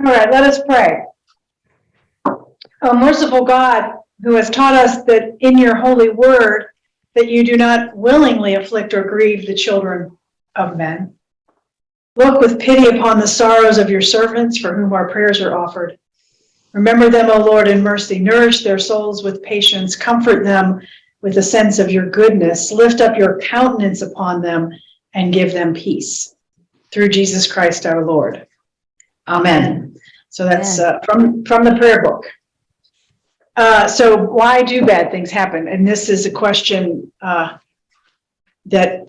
All right, let us pray. O merciful God, who has taught us that in your holy word that you do not willingly afflict or grieve the children of men, look with pity upon the sorrows of your servants for whom our prayers are offered. Remember them, O Lord, in mercy. Nourish their souls with patience. Comfort them with a sense of your goodness. Lift up your countenance upon them and give them peace. Through Jesus Christ our Lord. Amen. So that's from the prayer book. So why do bad things happen? And this is a question that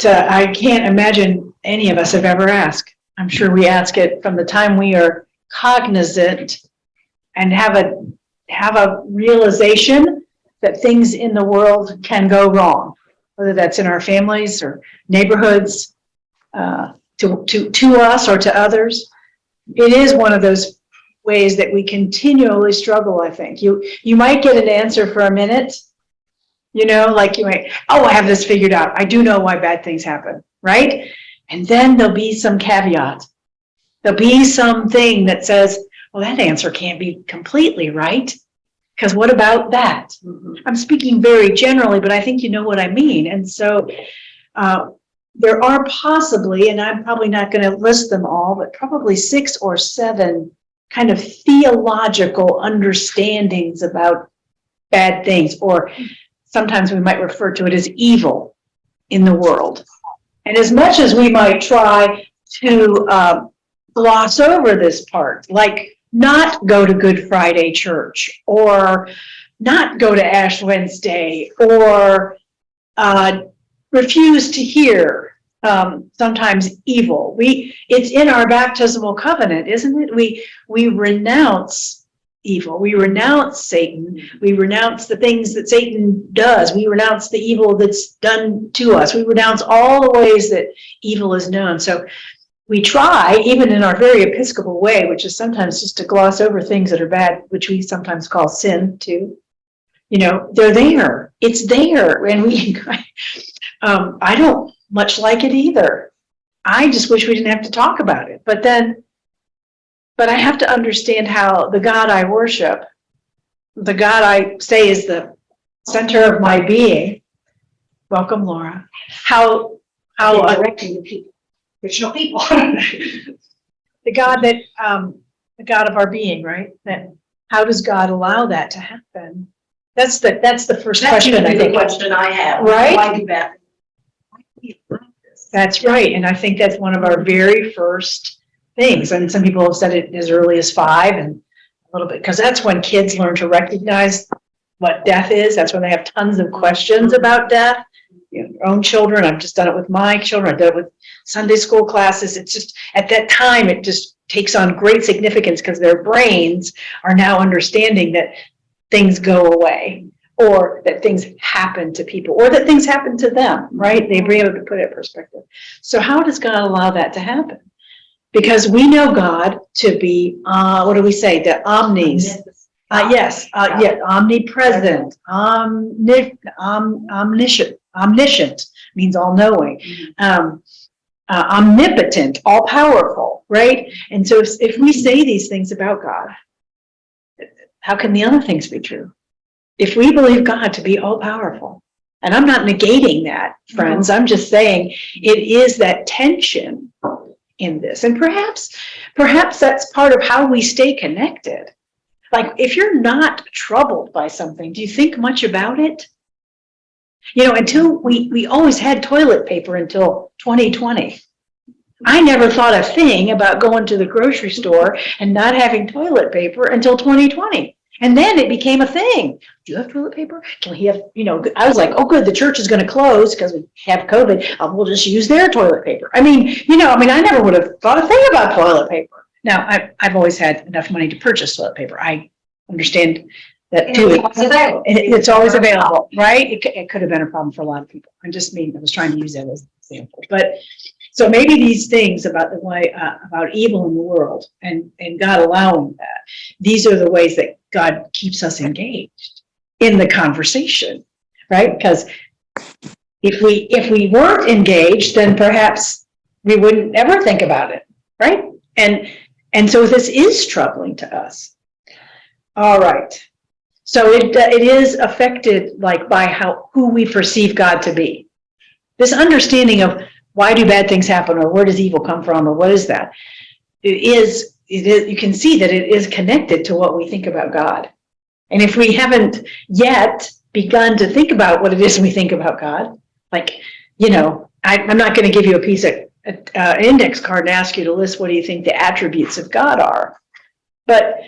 I can't imagine any of us have ever asked. I'm sure we ask it from the time we are cognizant and have a realization that things in the world can go wrong, whether that's in our families or neighborhoods, to us or to others. It is one of those ways that we continually struggle, I think. You might get an answer for a minute, like you might, I have this figured out. I do know why bad things happen, right? And then there'll be some caveat. There'll be something that says, well, that answer can't be completely right, because what about that? Mm-hmm. I'm speaking very generally, but I think you know what I mean. And so there are possibly, and I'm probably not going to list them all, but probably 6 or 7 kind of theological understandings about bad things, or sometimes we might refer to it as evil in the world. And as much as we might try to gloss over this part, like not go to Good Friday church, or not go to Ash Wednesday, or refuse to hear sometimes evil. It's in our baptismal covenant, isn't it? We renounce evil. We renounce Satan. We renounce the things that Satan does. We renounce the evil that's done to us. We renounce all the ways that evil is known. So we try, even in our very Episcopal way, which is sometimes just to gloss over things that are bad, which we sometimes call sin too. They're there. It's there. And I don't much like it either. I just wish we didn't have to talk about it. But I have to understand how the God I worship, the God I say is the center of my being, welcome Laura, how directing the people, original people. the God of our being, right? That how does God allow that to happen? That's the first question. That's the question I have. Right? Why do that? That's right, and I think that's one of our very first things. And some people have said it as early as 5, and a little bit, because that's when kids learn to recognize what death is. That's when they have tons of questions about death. Your own children. I've just done it with my children. I've done it with Sunday school classes. It's just at that time it just takes on great significance because their brains are now understanding that things go away, or that things happen to people, or that things happen to them, right? They be able to put it in perspective. So how does God allow that to happen? Because we know God to be, what do we say? The omnis. Omnipresent, omniscient means all-knowing, omnipotent, all-powerful, right? And so if we say these things about God, how can the other things be true? If we believe God to be all-powerful, and I'm not negating that, friends, I'm just saying it is that tension in this. And perhaps that's part of how we stay connected. Like, if you're not troubled by something, do you think much about it? Until we always had toilet paper until 2020. I never thought a thing about going to the grocery store and not having toilet paper until 2020. And then it became a thing. Do you have toilet paper? Can we have, I was like, oh, good, the church is going to close because we have COVID. We'll just use their toilet paper. I never would have thought a thing about toilet paper. Now, I've always had enough money to purchase toilet paper. I understand that too. It's always available, right? It could have been a problem for a lot of people. I was trying to use that as an example. But so maybe these things about the way about evil in the world and God allowing that, these are the ways that God keeps us engaged in the conversation, right? Because if we weren't engaged, then perhaps we wouldn't ever think about it, right? And And so this is troubling to us. All right. So it is affected like by who we perceive God to be. This understanding of why do bad things happen, or where does evil come from, or what is that? It is, you can see that it is connected to what we think about God. And if we haven't yet begun to think about what it is we think about God, like, you know, I'm not going to give you a piece of index card and ask you to list what do you think the attributes of God are. But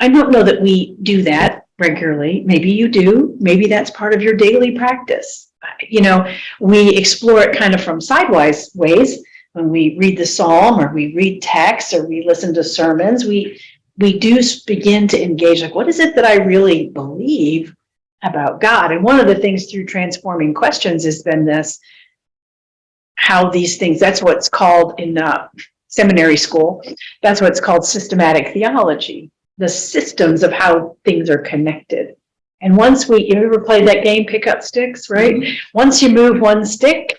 I don't know that we do that regularly. Maybe you do. Maybe that's part of your daily practice. You know, we explore it kind of from sidewise ways. When we read the psalm, or we read texts, or we listen to sermons, we do begin to engage, like, what is it that I really believe about God? And one of the things through Transforming Questions has been this, how these things, that's what's called in seminary school, that's what's called systematic theology, the systems of how things are connected. And once you ever played that game, pick up sticks, right? Mm-hmm. Once you move one stick,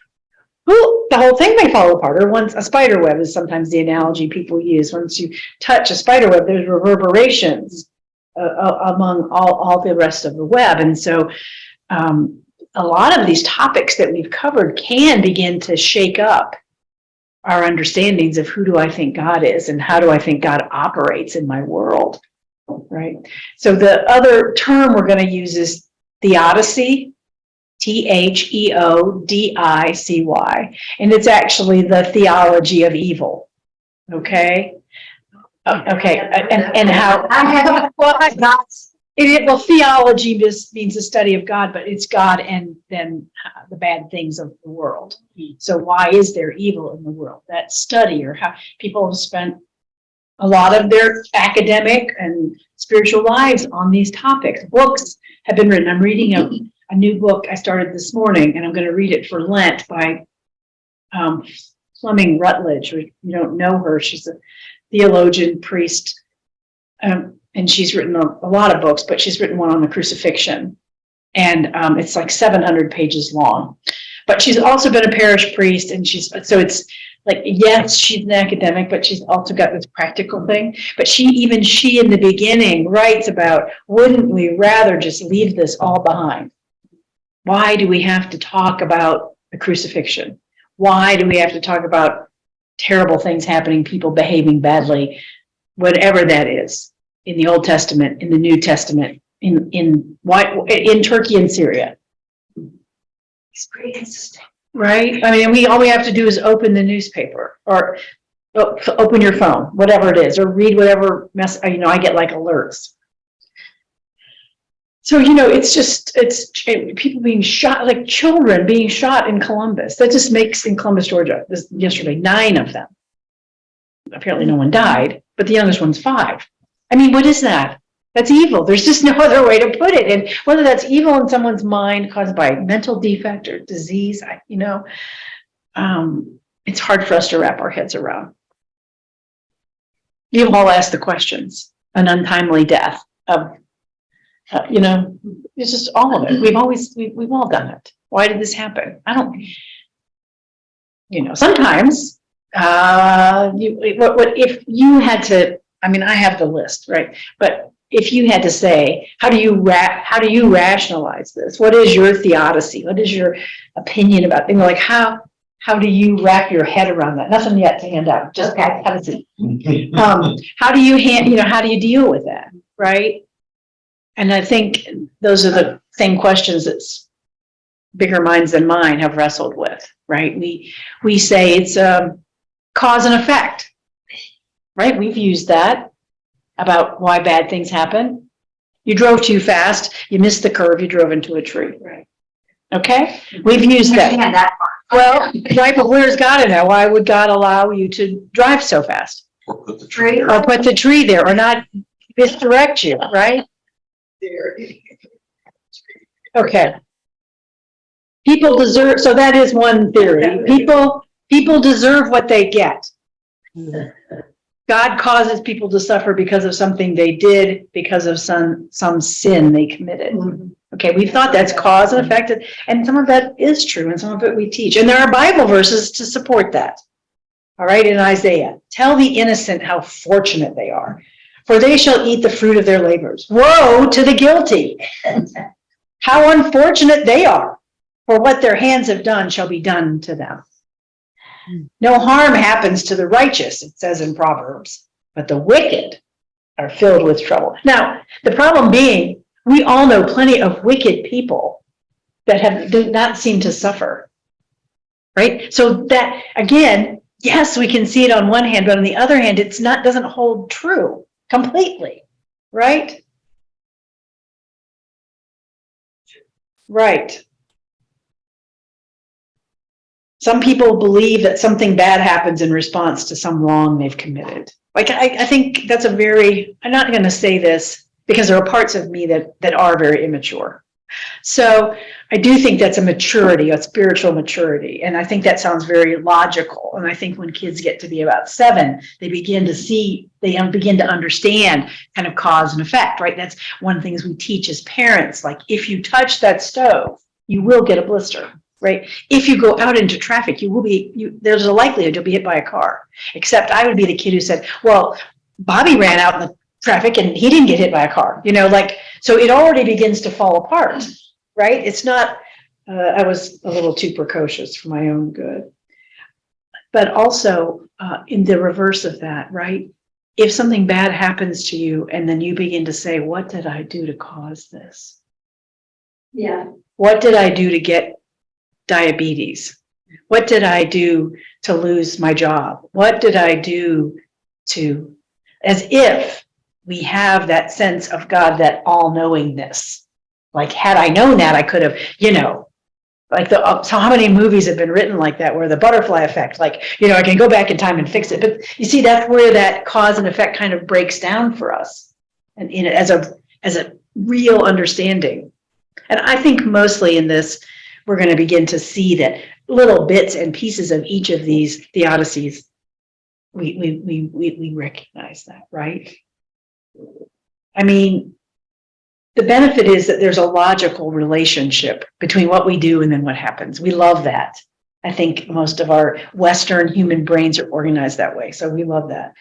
the whole thing may fall apart. Or once a spider web is sometimes the analogy people use. Once you touch a spider web, there's reverberations among all the rest of the web. And so a lot of these topics that we've covered can begin to shake up our understandings of who do I think God is and how do I think God operates in my world, right? So the other term we're going to use is theodicy, Theodicy, and it's actually the theology of evil, okay? Okay, and how, well, theology means the study of God, but it's God and then the bad things of the world. So why is there evil in the world? That study, or how people have spent a lot of their academic and spiritual lives on these topics. Books have been written. I'm reading a new book I started this morning, and I'm going to read it for Lent by Fleming Rutledge. You don't know her. She's a theologian, priest, and she's written a lot of books, but she's written one on the crucifixion, and it's like 700 pages long. But she's also been a parish priest, and so it's like, yes, she's an academic, but she's also got this practical thing. But she in the beginning writes about, wouldn't we rather just leave this all behind? Why do we have to talk about the crucifixion? Why do we have to talk about terrible things happening, people behaving badly, whatever that is, in the Old Testament, in the New Testament, in Turkey and Syria? It's pretty consistent, right? I mean, all we have to do is open the newspaper, or open your phone, whatever it is, or read whatever I get like alerts. So, it's people being shot, like children being shot in Columbus. That just makes, in Columbus, Georgia, yesterday, 9 of them. Apparently no one died, but the youngest one's 5. I mean, what is that? That's evil. There's just no other way to put it. And whether that's evil in someone's mind caused by mental defect or disease, it's hard for us to wrap our heads around. You've all asked the questions. An untimely death of, it's just all of it. We've all done it. Why did this happen? I don't, sometimes, if you had to, I have the list, right? But if you had to say, how do you rationalize this? What is your theodicy? What is your opinion about things? Like, how do you wrap your head around that? Nothing yet to hand out. Just have a seat. How do you deal with that, right? And I think those are the same questions that bigger minds than mine have wrestled with, right? We say it's cause and effect, right? We've used that about why bad things happen. You drove too fast, you missed the curve, you drove into a tree, right? Okay, we've used that. Well, right, but where's God in that? Why would God allow you to drive so fast? Or put the tree Or put the tree there, or not misdirect you, right? Okay. People deserve, so that is one theory. People deserve what they get. God causes people to suffer because of something they did, because of some sin they committed. Okay, we've thought that's cause and effect, and some of that is true, and some of it we teach. And there are Bible verses to support that. All right, in Isaiah, tell the innocent how fortunate they are, for they shall eat the fruit of their labors. Woe to the guilty! How unfortunate they are, for what their hands have done shall be done to them. No harm happens to the righteous, it says in Proverbs, but the wicked are filled with trouble. Now, the problem being, we all know plenty of wicked people that do not seem to suffer, right? So that, again, yes, we can see it on one hand, but on the other hand, it's not, doesn't hold true completely, right? Right. Some people believe that something bad happens in response to some wrong they've committed. Like, I think that's a very, I'm not going to say this because there are parts of me that are very immature. So I do think that's a maturity, a spiritual maturity. And I think that sounds very logical. And I think when kids get to be about 7, they begin to see, they begin to understand kind of cause and effect, right? That's one of the things we teach as parents. Like, if you touch that stove, you will get a blister, right? If you go out into traffic, there's a likelihood you'll be hit by a car. Except I would be the kid who said, well, Bobby ran out in the traffic and he didn't get hit by a car, so it already begins to fall apart, right? It's not, I was a little too precocious for my own good. But also in the reverse of that, right? If something bad happens to you and then you begin to say, what did I do to cause this? Yeah. What did I do to get diabetes? What did I do to lose my job? What did I do to, as if we have that sense of God, that all-knowingness. Like, had I known that, I could have, so how many movies have been written like that, where the butterfly effect, I can go back in time and fix it. But you see, that's where that cause and effect kind of breaks down for us, and as a real understanding. And I think mostly in this, we're going to begin to see that little bits and pieces of each of these theodicies, we recognize that, right? I mean, the benefit is that there's a logical relationship between what we do and then what happens. We love that. I think most of our Western human brains are organized that way. So we love that.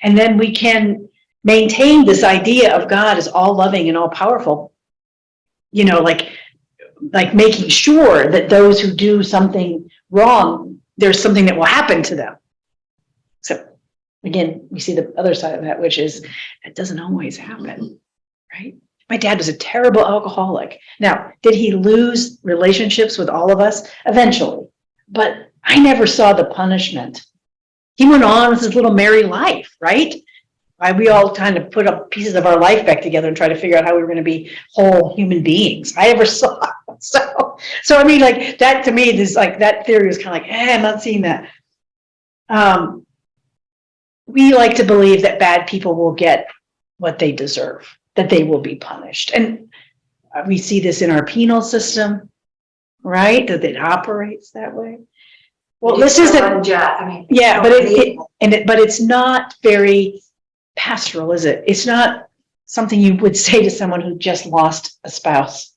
And then we can maintain this idea of God as all loving and all powerful, like making sure that those who do something wrong, there's something that will happen to them. So again, we see the other side of that, which is it doesn't always happen, right? My dad was a terrible alcoholic. Now, did he lose relationships with all of us? Eventually. But I never saw the punishment. He went on with his little merry life, right? We all kind of put up pieces of our life back together and try to figure out how we were going to be whole human beings. I never saw it. So I mean, like, that to me, this, like, that theory was kind of like, I'm not seeing that. We like to believe that bad people will get what they deserve, that they will be punished. And we see this in our penal system, right? That it operates that way. Well, this isn't, yeah, but but it's not very pastoral, is it? It's not something you would say to someone who just lost a spouse.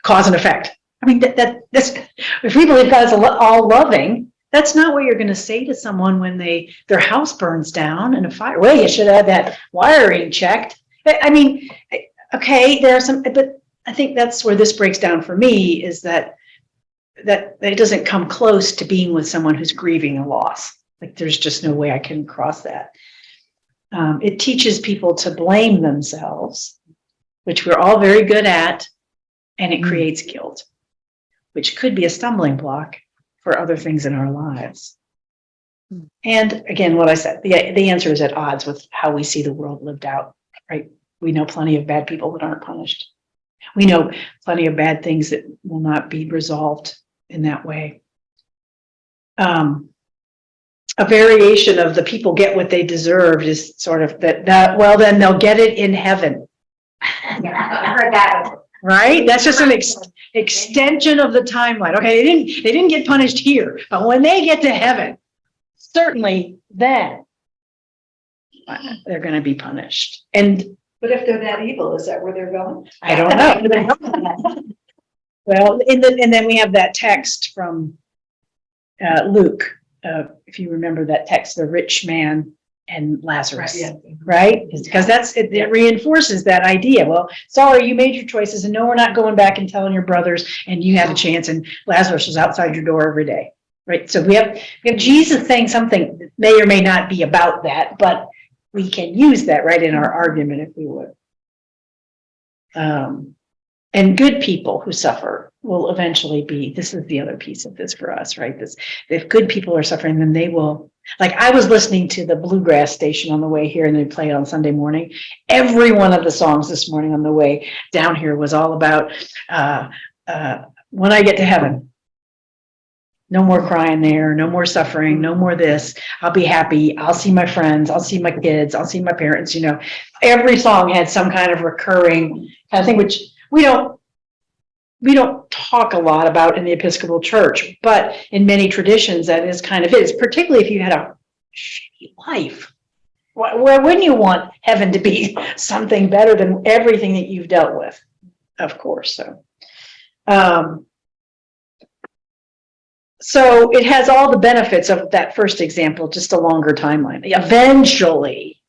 Cause and effect. I mean, that's, if we believe God is all loving, that's not what you're going to say to someone when their house burns down in a fire. Well, you should have that wiring checked. I mean, okay, there are some, but I think that's where this breaks down for me, is that it doesn't come close to being with someone who's grieving a loss. Like, there's just no way I can cross that. It teaches people to blame themselves, which we're all very good at, and it creates guilt, which could be a stumbling block for other things in our lives. And again, what I said, the answer is at odds with how we see the world lived out, right? We know plenty of bad people that aren't punished. We know plenty of bad things that will not be resolved in that way. A variation of the people get what they deserve is sort of that well, then they'll get it in heaven. Yeah, I heard that. Right? That's just an extension of the timeline. Okay, they didn't get punished here, but when they get to heaven, certainly then they're going to be punished. But if they're that evil, is that where they're going? I don't know. Well, and then we have that text from Luke, if you remember that text, the rich man and Lazarus, Yeah. right? It's because it reinforces that idea. Well, sorry, you made your choices, and no, we're not going back and telling your brothers, and you had a chance, and Lazarus was outside your door every day, right? So we have Jesus saying something that may or may not be about that, but we can use that right in our argument if we would. And good people who suffer will eventually be, this is the other piece of this for us, right? This, if good people are suffering, then they will, like I was listening to the bluegrass station on the way here and they play it on Sunday morning. Every one of the songs this morning on the way down here was all about when I get to heaven. No more crying there, no more suffering, no more this. I'll be happy. I'll see my friends. I'll see my kids. I'll see my parents. You know, every song had some kind of recurring kind of thing, which we don't talk a lot about in the Episcopal Church, but in many traditions, that is kind of it. It's particularly if you had a shitty life. Where wouldn't you want heaven to be something better than everything that you've dealt with? Of course. So it has all the benefits of that first example, just a longer timeline. Eventually,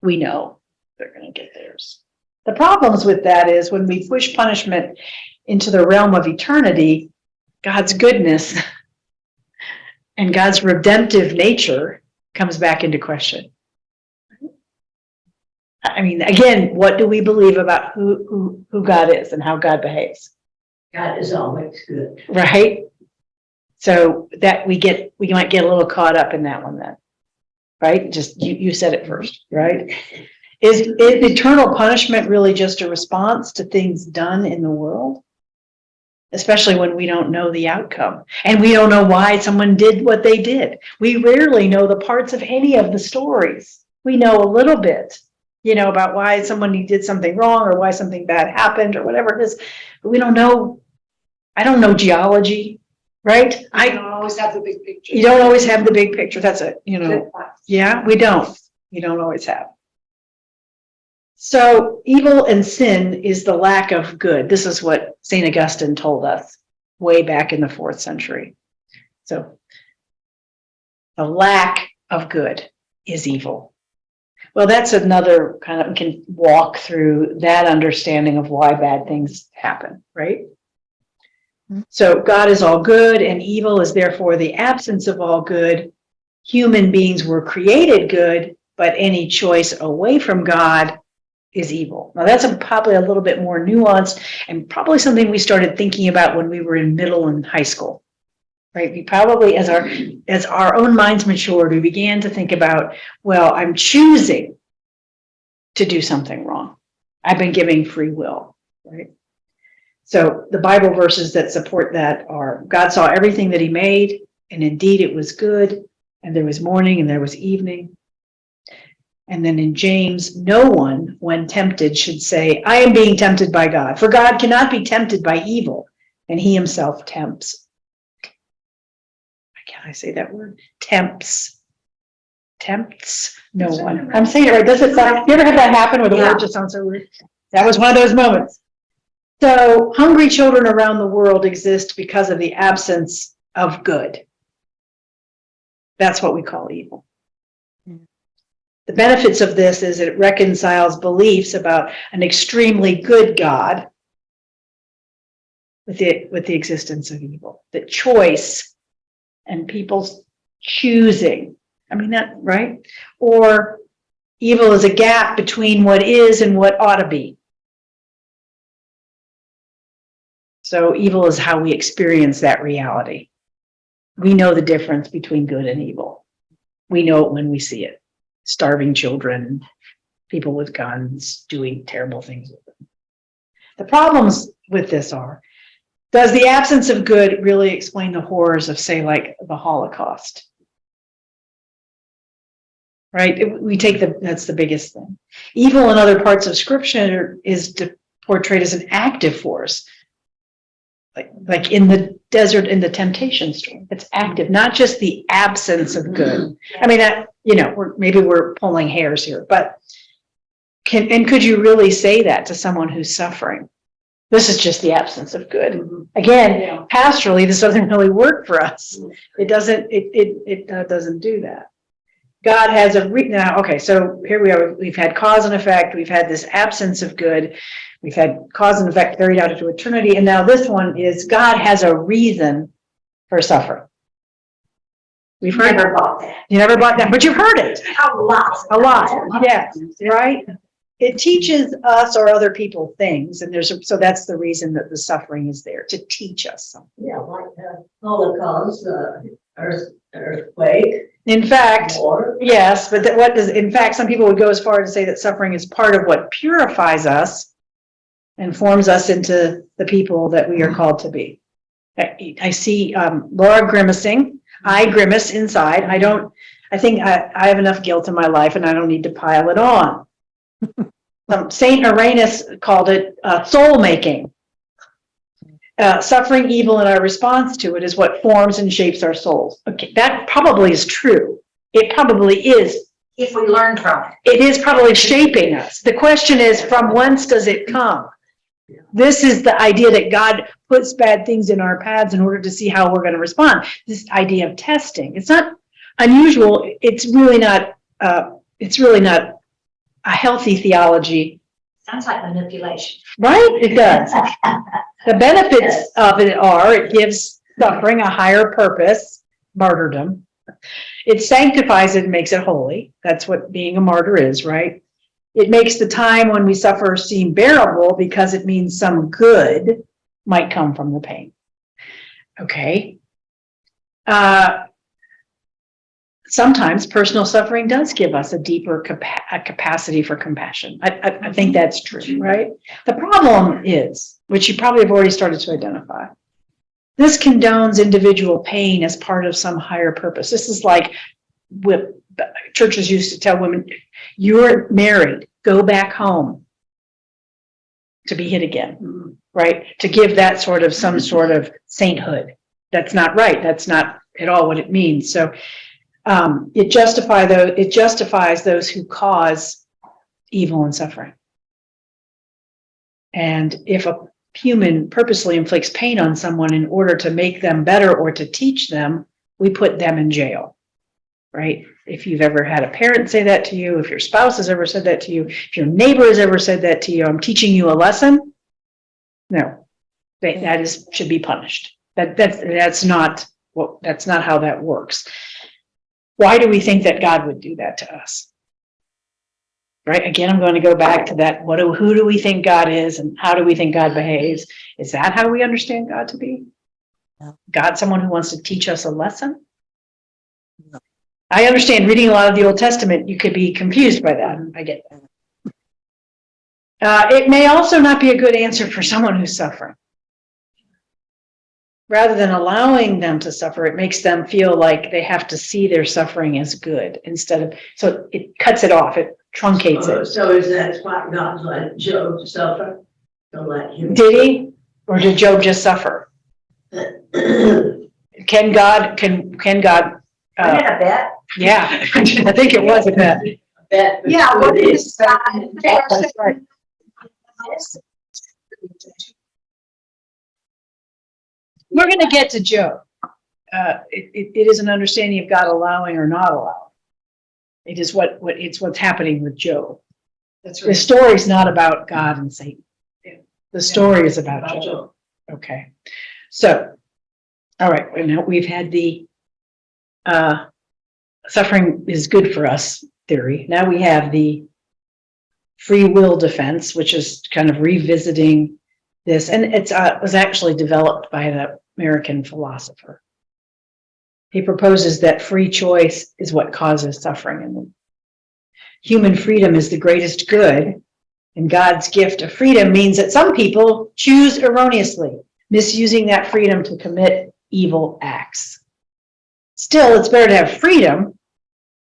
we know they're going to get theirs. The problems with that is when we push punishment into the realm of eternity, God's goodness and God's redemptive nature comes back into question. I mean, again, what do we believe about who God is and how God behaves? God is always good. Right? So that we might get a little caught up in that one then. Right? Just you said it first, right? Is eternal punishment really just a response to things done in the world? Especially when we don't know the outcome and we don't know why someone did what they did. We rarely know the parts of any of the stories. We know a little bit, about why someone did something wrong or why something bad happened or whatever it is, but we don't know. I don't know geology, right? I don't always have the big picture. You don't always have the big picture. That's it, Yeah, we don't. You don't always have. So evil and sin is the lack of good. This is what St. Augustine told us way back in the 4th century. So the lack of good is evil. Well, that's another kind of, we can walk through that understanding of why bad things happen, right? So God is all good and evil is therefore the absence of all good. Human beings were created good, but any choice away from God is evil. Now that's probably a little bit more nuanced and probably something we started thinking about when we were in middle and high school, right? We probably, as our own minds matured, we began to think about, well, I'm choosing to do something wrong. I've been giving free will, right? So the Bible verses that support that are, God saw everything that he made, and indeed it was good, and there was morning and there was evening. And then in James, no one, when tempted, should say, I am being tempted by God. For God cannot be tempted by evil, and he himself tempts. Can I say that word? Tempts. Tempts no one. I'm saying it right. Does it sound, you ever have that happen where the word just sounds so weird? That was one of those moments. So hungry children around the world exist because of the absence of good. That's what we call evil. The benefits of this is it reconciles beliefs about an extremely good God with the existence of evil. The choice and people's choosing. I mean that, right? Or evil is a gap between what is and what ought to be. So evil is how we experience that reality. We know the difference between good and evil. We know it when we see it. Starving children, people with guns, doing terrible things with them. The problems with this are, does the absence of good really explain the horrors of, say, like the Holocaust? Right? We take that's the biggest thing. Evil in other parts of Scripture is portrayed as an active force. Like in the desert, in the temptation story, it's active, not just the absence of good. I mean, that, maybe we're pulling hairs here, but could you really say that to someone who's suffering? This is just the absence of good. Mhm. Again, Yeah. pastorally, this doesn't really work for us. It doesn't do that. God has now, okay, so here we are, we've had cause and effect, we've had this absence of good, we've had cause and effect carried out into eternity, and now this one is God has a reason for suffering. We've heard, Never bought that. you never bought that, but you've heard it. A lot. A lot, yes, right? It teaches us or other people things, and so that's the reason that the suffering is there, to teach us something. Yeah, like the Holocaust, earthquake, In fact, war. yes, but in fact, some people would go as far as to say that suffering is part of what purifies us and forms us into the people that we are called to be. I see Laura grimacing. I grimace inside. I think I have enough guilt in my life and I don't need to pile it on. Saint Irenaeus called it soul making. Suffering evil and our response to it is what forms and shapes our souls. Okay, that probably is true. It probably is. If we learn from it. It is probably shaping us. The question is, from whence does it come? This is the idea that God puts bad things in our paths in order to see how we're going to respond. This idea of testing. It's not unusual. It's really not a healthy theology. Sounds like manipulation. Right? It does. The benefits of it are it gives suffering a higher purpose, martyrdom. It sanctifies it and makes it holy. That's what being a martyr is, right? It makes the time when we suffer seem bearable because it means some good might come from the pain. Okay. Sometimes personal suffering does give us a deeper capacity for compassion. I think that's true, right? The problem is, which you probably have already started to identify, this condones individual pain as part of some higher purpose. This is like what churches used to tell women, you're married, go back home to be hit again, right? To give that sort of some sort of sainthood. That's not right. That's not at all what it means. So it justifies those who cause evil and suffering. And if a human purposely inflicts pain on someone in order to make them better or to teach them, we put them in jail, right? If you've ever had a parent say that to you, if your spouse has ever said that to you, if your neighbor has ever said that to you, I'm teaching you a lesson. No, should be punished. That's not how that works. Why do we think that God would do that to us? Right? Again, I'm going to go back to that. Who do we think God is and how do we think God behaves? Is that how we understand God to be? No. God, someone who wants to teach us a lesson? No. I understand reading a lot of the Old Testament, you could be confused by that. I get that. It may also not be a good answer for someone who's suffering. Rather than allowing them to suffer, it makes them feel like they have to see their suffering as good so it cuts it off, it truncates it. So is that why God let Job suffer? To let him. Did he? Or did Job just suffer? Can God, I had a bet. yeah, I think it was a bet. Bet. Yeah, what is that? That's right. We're going to get to Job. It is an understanding of God allowing or not allowing. It is what's happening with Job. That's The story's not about God and Satan. The story is about Job. Okay. So, all right. Now we've had the suffering is good for us theory. Now we have the free will defense, which is kind of revisiting this. And it was actually developed by an American philosopher. He proposes that free choice is what causes suffering. And human freedom is the greatest good. And God's gift of freedom means that some people choose erroneously, misusing that freedom to commit evil acts. Still, it's better to have freedom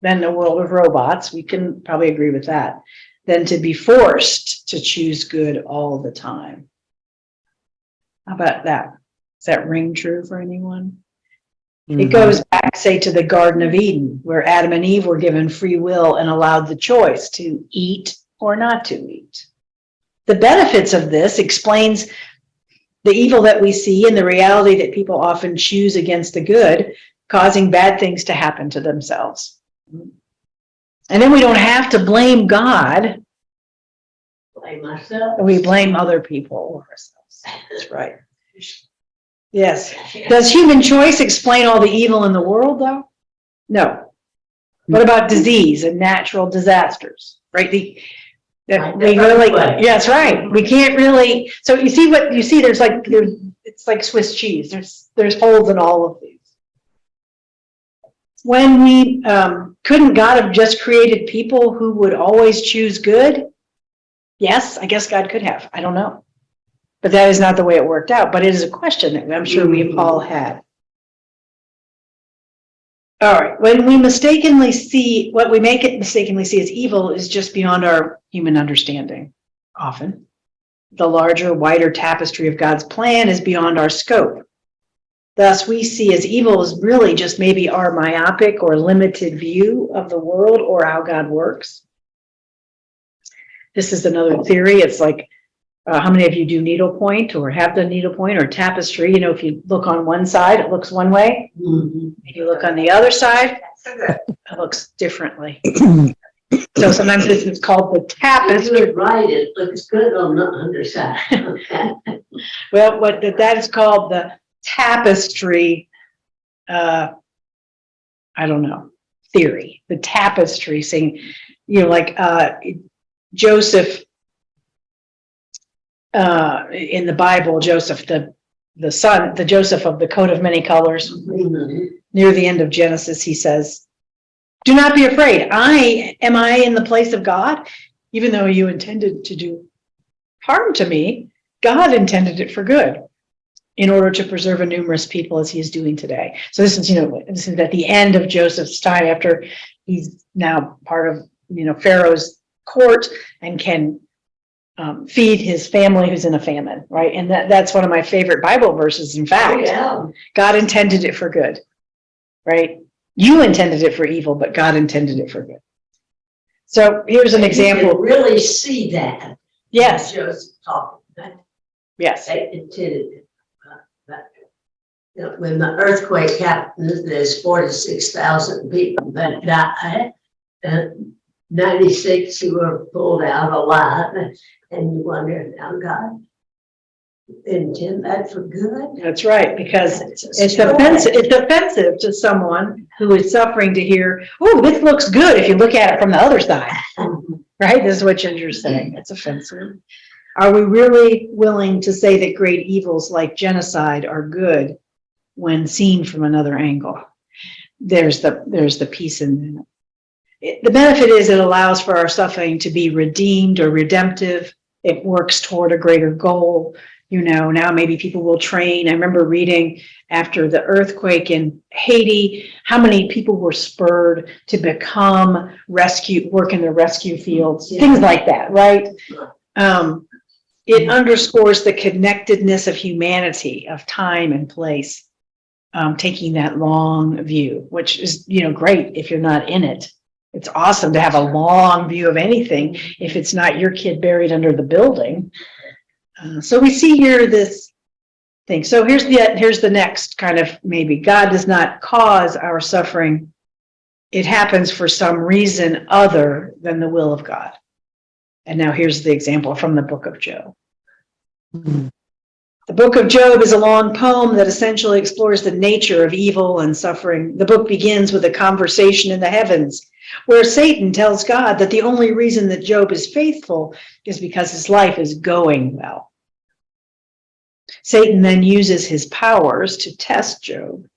than a world of robots. We can probably agree with that, than to be forced to choose good all the time. How about that? Does that ring true for anyone? It goes back, say, to the Garden of Eden, where Adam and Eve were given free will and allowed the choice to eat or not to eat. The benefits of this explains the evil that we see and the reality that people often choose against the good, causing bad things to happen to themselves. And then we don't have to blame God. Blame myself. We blame other people or ourselves. That's right. Yes. Does human choice explain all the evil in the world, though? No. What about disease and natural disasters, right? Yes, right. We can't really, so you see what you see, it's like Swiss cheese. There's holes in all of these. When we, couldn't God have just created people who would always choose good? Yes, I guess God could have. I don't know. But that is not the way it worked out. But it is a question that I'm sure we've all had. All right, when we mistakenly see, what we make it mistakenly see as evil is just beyond our human understanding, often. The larger, wider tapestry of God's plan is beyond our scope. Thus, we see as evil as really just maybe our myopic or limited view of the world or how God works. This is another theory. It's like, how many of you do needlepoint or have done needlepoint or tapestry? You know, if you look on one side, it looks one way. If you look on the other side, it looks differently. So sometimes this is called the tapestry. You're right, it looks good on the underside. Well, that is called the tapestry, I don't know, theory. The tapestry saying, you know, like Joseph, in the Bible, Joseph, the son, the Joseph of the coat of many colors, near the end of Genesis, he says, do not be afraid. Am I in the place of God? Even though you intended to do harm to me, God intended it for good in order to preserve a numerous people as he is doing today. So this is, this is at the end of Joseph's time after he's now part of, Pharaoh's court and can feed his family who's in a famine, right? And that's one of my favorite Bible verses. In fact, God intended it for good, right? You intended it for evil, but God intended it for good. So here's an example. You can really see that. Yes. Joseph talking that Yes. they intended it. When the earthquake happened, there's 46,000 people that died, and 96 who were pulled out alive, and you wonder, now God intend that for good? That's right, because it's offensive to someone who is suffering to hear, oh, this looks good if you look at it from the other side, right? This is what Ginger's saying. It's offensive. Are we really willing to say that great evils like genocide are good when seen from another angle? There's the piece in that. The benefit is it allows for our suffering to be redeemed or redemptive. It works toward a greater goal. Now maybe people will train. I remember reading after the earthquake in Haiti, how many people were spurred to become work in the rescue fields, things like that, right? It underscores the connectedness of humanity, of time and place, taking that long view, which is, great if you're not in it. It's awesome to have a long view of anything if it's not your kid buried under the building. So we see here this thing. So here's the next kind of maybe. God does not cause our suffering. It happens for some reason other than the will of God. And now here's the example from the book of Job. The book of Job is a long poem that essentially explores the nature of evil and suffering. The book begins with a conversation in the heavens where Satan tells God that the only reason that Job is faithful is because his life is going well. Satan then uses his powers to test Job.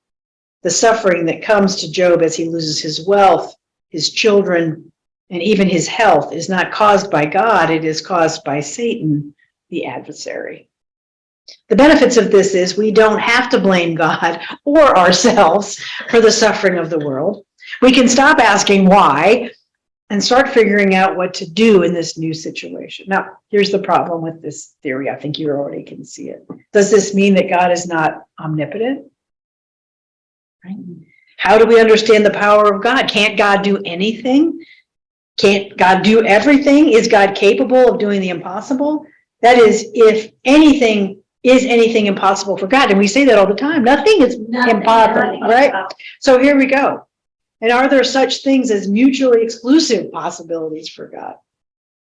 The suffering that comes to Job as he loses his wealth, his children, and even his health is not caused by God, it is caused by Satan, the adversary. The benefits of this is we don't have to blame God or ourselves for the suffering of the world. We can stop asking why and start figuring out what to do in this new situation. Now, here's the problem with this theory. I think you already can see it. Does this mean that God is not omnipotent? Right? How do we understand the power of God? Can't God do anything? Can't God do everything? Is God capable of doing the impossible? That is, if anything is anything impossible for God, and we say that all the time, nothing is impossible, right? So here we go. And are there such things as mutually exclusive possibilities for God?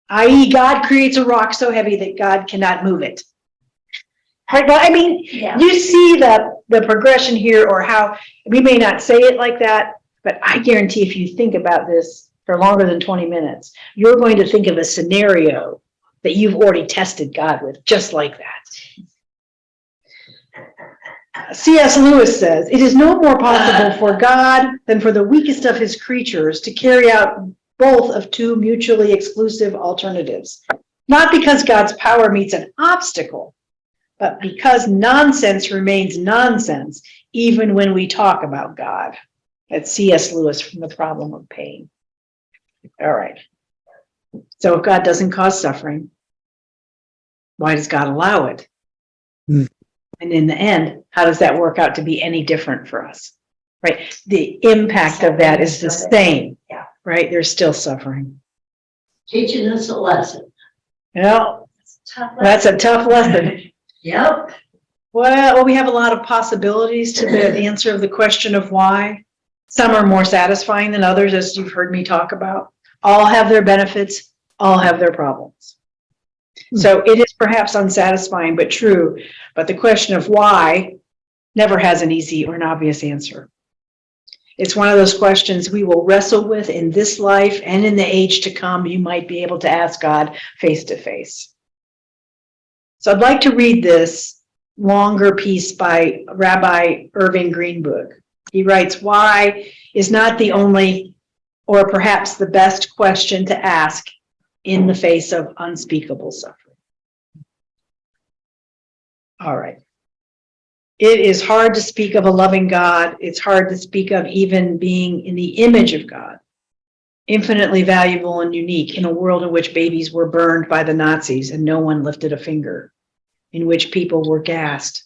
I.e., God creates a rock so heavy that God cannot move it. Right? Well, I mean, Yeah. you see the progression here, or how we may not say it like that, but I guarantee if you think about this for longer than 20 minutes, you're going to think of a scenario that you've already tested God with, just like that. C.S. Lewis says, it is no more possible for God than for the weakest of his creatures to carry out both of two mutually exclusive alternatives. Not because God's power meets an obstacle, but because nonsense remains nonsense, even when we talk about God. That's C.S. Lewis from The Problem of Pain. All right. So if God doesn't cause suffering, why does God allow it? And in the end, how does that work out to be any different for us? Right? The impact of that is the same. Yeah. Right? There's still suffering. Teaching us a lesson. You know, that's a tough lesson. Yep. Well, we have a lot of possibilities to the answer of the question of why. Some are more satisfying than others, as you've heard me talk about. All have their benefits, all have their problems. So it is perhaps unsatisfying, but true. But the question of why never has an easy or an obvious answer. It's one of those questions we will wrestle with in this life and in the age to come. You might be able to ask God face to face. So I'd like to read this longer piece by Rabbi Irving Greenberg. He writes, why is not the only or perhaps the best question to ask in the face of unspeakable suffering. All right. It is hard to speak of a loving God. It's hard to speak of even being in the image of God, infinitely valuable and unique in a world in which babies were burned by the Nazis and no one lifted a finger, in which people were gassed.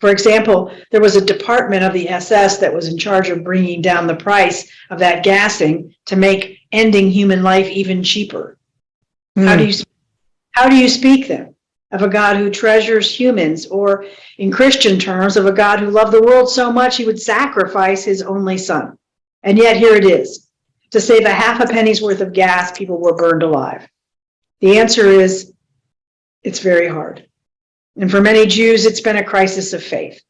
For example, there was a department of the SS that was in charge of bringing down the price of that gassing to make ending human life even cheaper. How do you speak then of a God who treasures humans, or in Christian terms, of a God who loved the world so much he would sacrifice his only son? And yet here it is. To save a half a penny's worth of gas, people were burned alive. The answer is, it's very hard. And for many Jews, it's been a crisis of faith.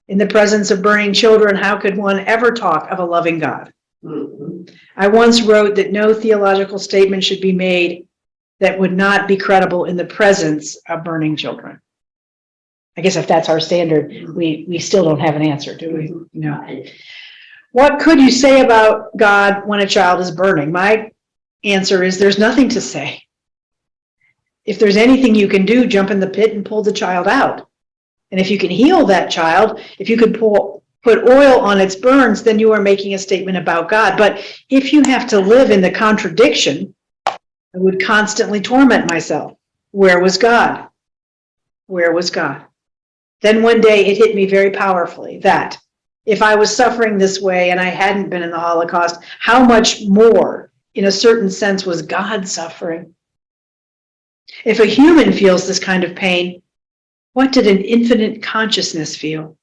In the presence of burning children, how could one ever talk of a loving God? I once wrote that no theological statement should be made that would not be credible in the presence of burning children. I guess if that's our standard, we still don't have an answer, do we? No. What could you say about God when a child is burning? My answer is there's nothing to say. If there's anything you can do, jump in the pit and pull the child out. And if you can heal that child, if you could put oil on its burns, then you are making a statement about God. But if you have to live in the contradiction, I would constantly torment myself. Where was God? Where was God? Then one day it hit me very powerfully that if I was suffering this way and I hadn't been in the Holocaust, how much more, in a certain sense, was God suffering? If a human feels this kind of pain, what did an infinite consciousness feel?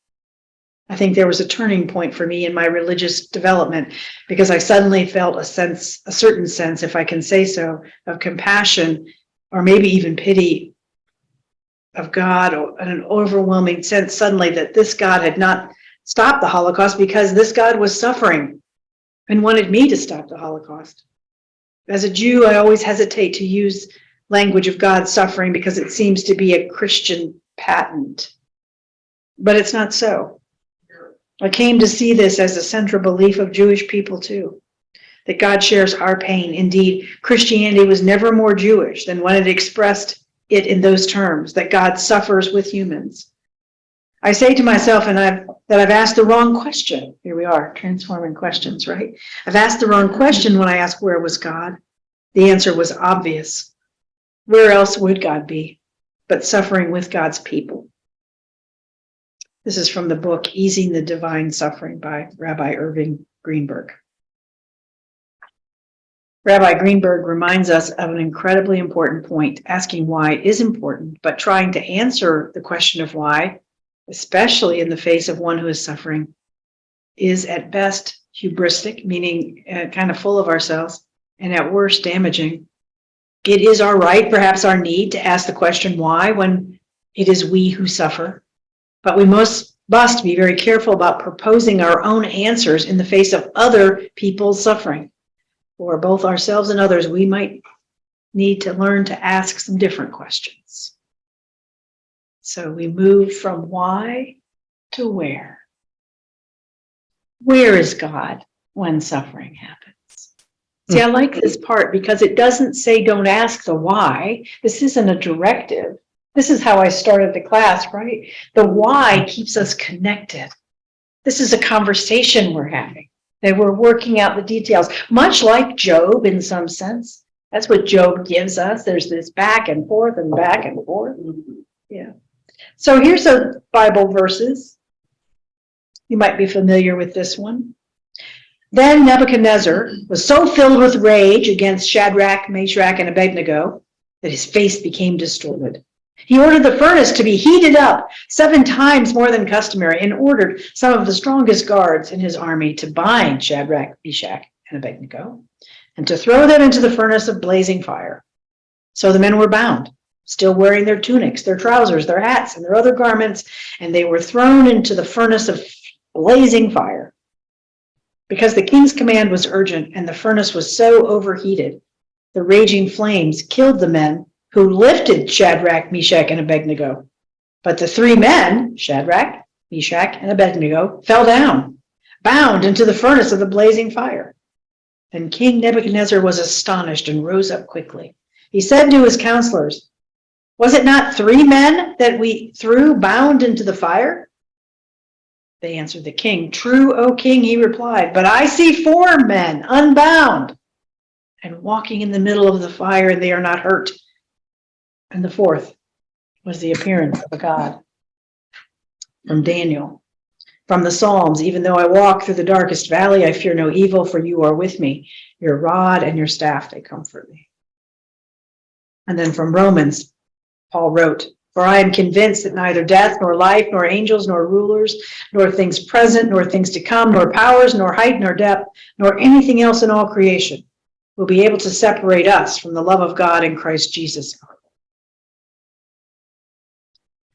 I think there was a turning point for me in my religious development, because I suddenly felt a certain sense, if I can say so, of compassion, or maybe even pity of God, or an overwhelming sense suddenly that this God had not stopped the Holocaust because this God was suffering and wanted me to stop the Holocaust. As a Jew, I always hesitate to use language of God suffering because it seems to be a Christian patent, but it's not so. I came to see this as a central belief of Jewish people too, that God shares our pain. Indeed, Christianity was never more Jewish than when it expressed it in those terms, that God suffers with humans. I say to myself that I've asked the wrong question. Here we are, transforming questions, right? I've asked the wrong question when I asked where was God. The answer was obvious. Where else would God be but suffering with God's people? This is from the book Easing the Divine Suffering by Rabbi Irving Greenberg. Rabbi Greenberg reminds us of an incredibly important point. Asking why is important, but trying to answer the question of why, especially in the face of one who is suffering, is at best hubristic, meaning kind of full of ourselves, and at worst damaging. It is our right, perhaps our need, to ask the question why when it is we who suffer. But we must be very careful about proposing our own answers in the face of other people's suffering. For both ourselves and others, we might need to learn to ask some different questions. So we move from why to where. Where is God when suffering happens? See, I like this part because it doesn't say don't ask the why. This isn't a directive. This is how I started the class, right? The why keeps us connected. This is a conversation we're having. That we're working out the details, much like Job in some sense. That's what Job gives us. There's this back and forth and back and forth. Yeah. So here's a Bible verses. You might be familiar with this one. Then Nebuchadnezzar was so filled with rage against Shadrach, Meshach, and Abednego that his face became distorted. He ordered the furnace to be heated up 7 times more than customary and ordered some of the strongest guards in his army to bind Shadrach, Meshach, and Abednego and to throw them into the furnace of blazing fire. So the men were bound, still wearing their tunics, their trousers, their hats, and their other garments, and they were thrown into the furnace of blazing fire. Because the king's command was urgent and the furnace was so overheated, the raging flames killed the men who lifted Shadrach, Meshach, and Abednego. But the 3 men, Shadrach, Meshach, and Abednego, fell down, bound into the furnace of the blazing fire. Then King Nebuchadnezzar was astonished and rose up quickly. He said to his counselors, "Was it not 3 men that we threw bound into the fire?" They answered the king, "True, O king," he replied, "but I see 4 men unbound and walking in the middle of the fire, and they are not hurt." And the 4th was the appearance of a God. From Daniel. From the Psalms, even though I walk through the darkest valley, I fear no evil, for you are with me. Your rod and your staff, they comfort me. And then from Romans, Paul wrote, "For I am convinced that neither death, nor life, nor angels, nor rulers, nor things present, nor things to come, nor powers, nor height, nor depth, nor anything else in all creation will be able to separate us from the love of God in Christ Jesus."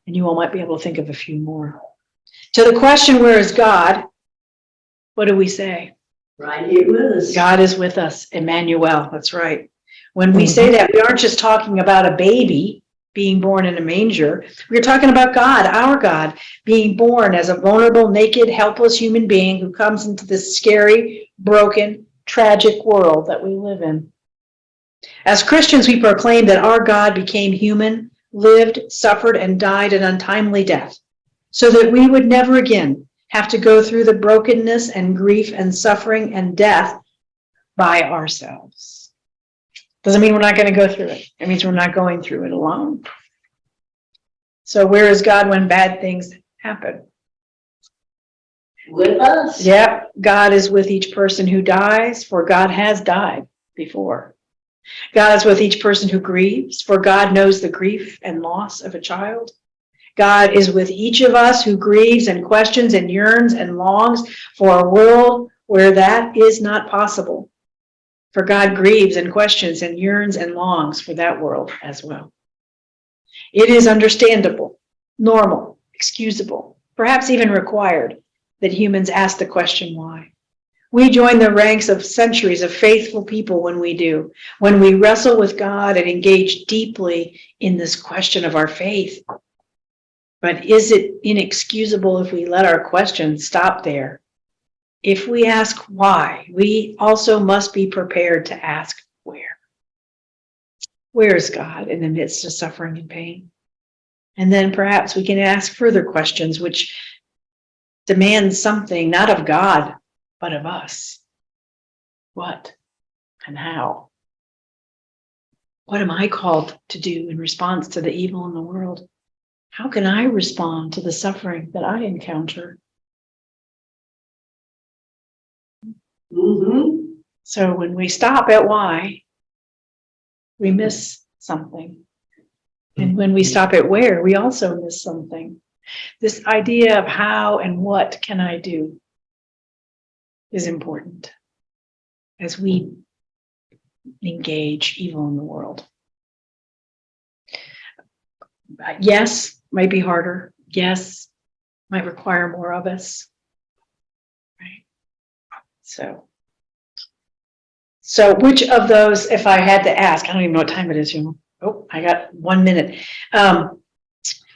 And you all might be able to think of a few more. To the question, where is God? What do we say? Right here with us. God is with us, Emmanuel. That's right. When we say that, we aren't just talking about a baby being born in a manger. We're talking about God, our God, being born as a vulnerable, naked, helpless human being who comes into this scary, broken, tragic world that we live in. As Christians, we proclaim that our God became human, lived, suffered, and died an untimely death, so that we would never again have to go through the brokenness and grief and suffering and death by ourselves. Doesn't mean we're not going to go through it. It means we're not going through it alone. So where is God when bad things happen? With us. Yep, God is with each person who dies, for God has died before. God is with each person who grieves, for God knows the grief and loss of a child. God is with each of us who grieves and questions and yearns and longs for a world where that is not possible. For God grieves and questions and yearns and longs for that world as well. It is understandable, normal, excusable, perhaps even required that humans ask the question why. We join the ranks of centuries of faithful people when we do, when we wrestle with God and engage deeply in this question of our faith. But is it inexcusable if we let our questions stop there? If we ask why, we also must be prepared to ask where. Where is God in the midst of suffering and pain? And then perhaps we can ask further questions which demand something not of God, but of us. What and how? What am I called to do in response to the evil in the world? How can I respond to the suffering that I encounter? So when we stop at why, we miss something. And when we stop at where, we also miss something. This idea of how and what can I do is important as we engage evil in the world. Yes, might be harder. Yes, might require more of us. Right. So which of those, if I had to ask, I don't even know what time it is, oh, I got 1 minute.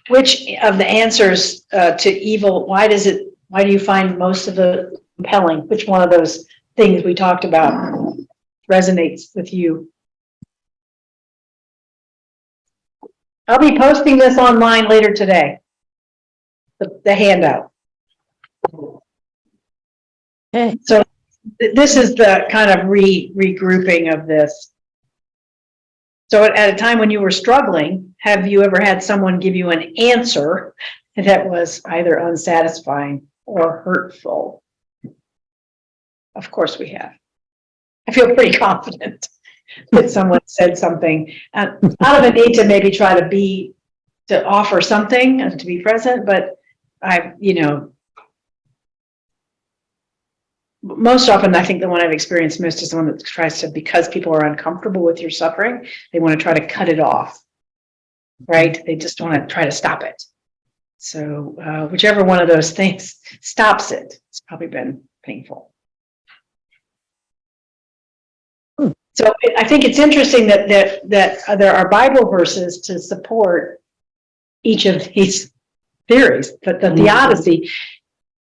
Which of the answers to evil, why do you find most of the compelling? Which one of those things we talked about resonates with you? I'll be posting this online later today, the handout. Okay. So this is the kind of regrouping of this. So at a time when you were struggling, have you ever had someone give you an answer that was either unsatisfying or hurtful? Of course we have. I feel pretty confident that someone said something out of a need to maybe try to offer something and to be present, but most often, I think the one I've experienced most is the one that tries to, because people are uncomfortable with your suffering, they want to try to cut it off, right? They just want to try to stop it. So whichever one of those things stops it, it's probably been painful. So I think it's interesting that there are Bible verses to support each of these theories, but the theodicy,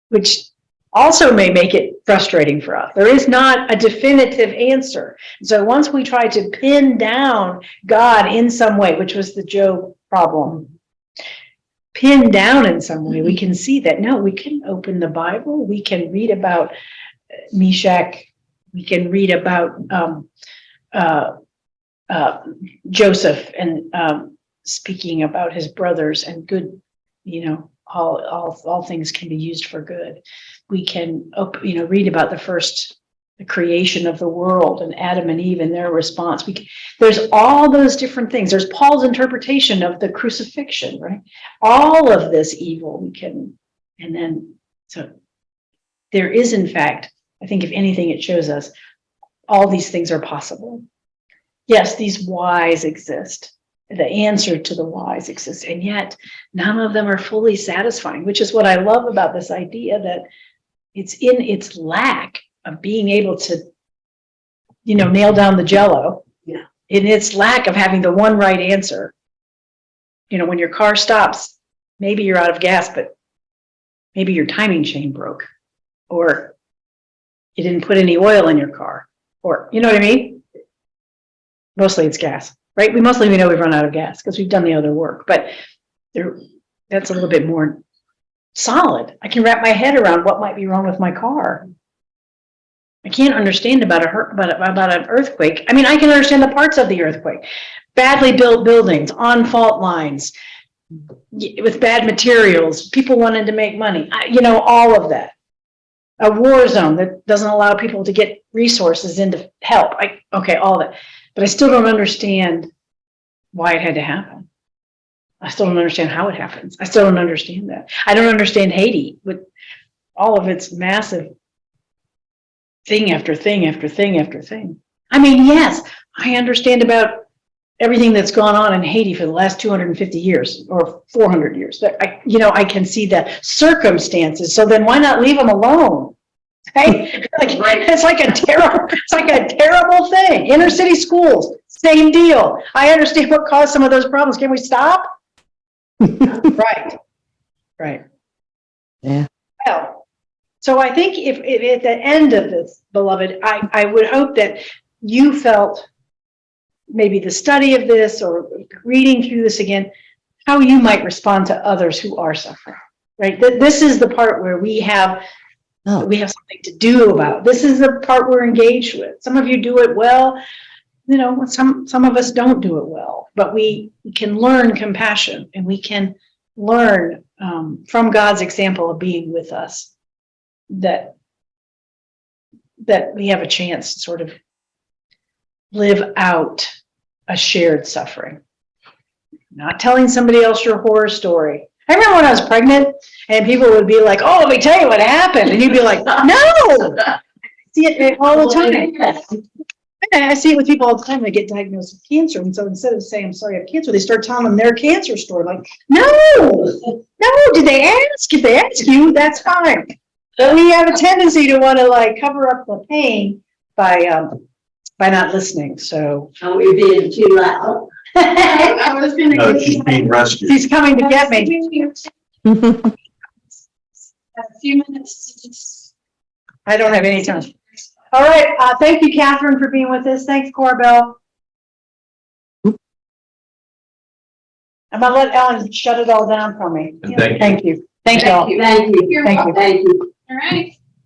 which also may make it frustrating for us. There is not a definitive answer. So once we try to pin down God in some way, which was the Job problem, pin down in some way, we can see that, no, we can open the Bible, we can read about Meshach, we can read about Joseph and speaking about his brothers and good, all things can be used for good. We can, read about the creation of the world and Adam and Eve and their response. There's all those different things. There's Paul's interpretation of the crucifixion, right? All of this evil so there is, in fact, I think if anything, it shows us all these things are possible. Yes, these whys exist. The answer to the whys exists, and yet none of them are fully satisfying, which is what I love about this idea that it's in its lack of being able to, nail down the jello. Yeah. In its lack of having the one right answer. When your car stops, maybe you're out of gas, but maybe your timing chain broke, or you didn't put any oil in your car, or you know what I mean? Mostly it's gas. Right? We mostly know we've run out of gas because we've done the other work, but that's a little bit more solid. I can wrap my head around what might be wrong with my car. I can't understand about an earthquake. I mean, I can understand the parts of the earthquake. Badly built buildings, on fault lines, with bad materials, people wanting to make money, all of that. A war zone that doesn't allow people to get resources in to help. All that. But I still don't understand why it had to happen. I still don't understand how it happens. I still don't understand that. I don't understand Haiti with all of its massive thing after thing after thing after thing. I mean, yes, I understand about everything that's gone on in Haiti for the last 250 years or 400 years. I can see the circumstances. So then why not leave them alone? Right? It's like a terrible thing. Inner city schools, same deal. I understand what caused some of those problems. Can we stop? Right. Yeah. Well, so I think if at the end of this, beloved, I would hope that you felt maybe the study of this or reading through this again, how you might respond to others who are suffering. Right. This is the part where we have something to do about. This is the part we're engaged with. Some of you do it well, some of us don't do it well, but we can learn compassion and we can learn from God's example of being with us that that we have a chance to sort of live out a shared suffering. Not telling somebody else your horror story. I remember when I was pregnant and people would be like, oh, let me tell you what happened. And you'd be like, no! See it all the time. And I see it with people all the time. They get diagnosed with cancer. And so instead of saying, I'm sorry, I have cancer, they start telling them their cancer story. Like, no, did they ask? If they ask you, that's fine. But we have a tendency to want to like cover up the pain by not listening. So Are we being too loud? I was gonna. No, she's being rescued. she's coming to get me. A few minutes to just. I don't have any time. All right. Thank you, Catherine, for being with us. Thanks, Corbell. I'm gonna let Ellen shut it all down for me. And thank you. Thank you. Thank y'all. Thank you. Thank you. Thank you. All right.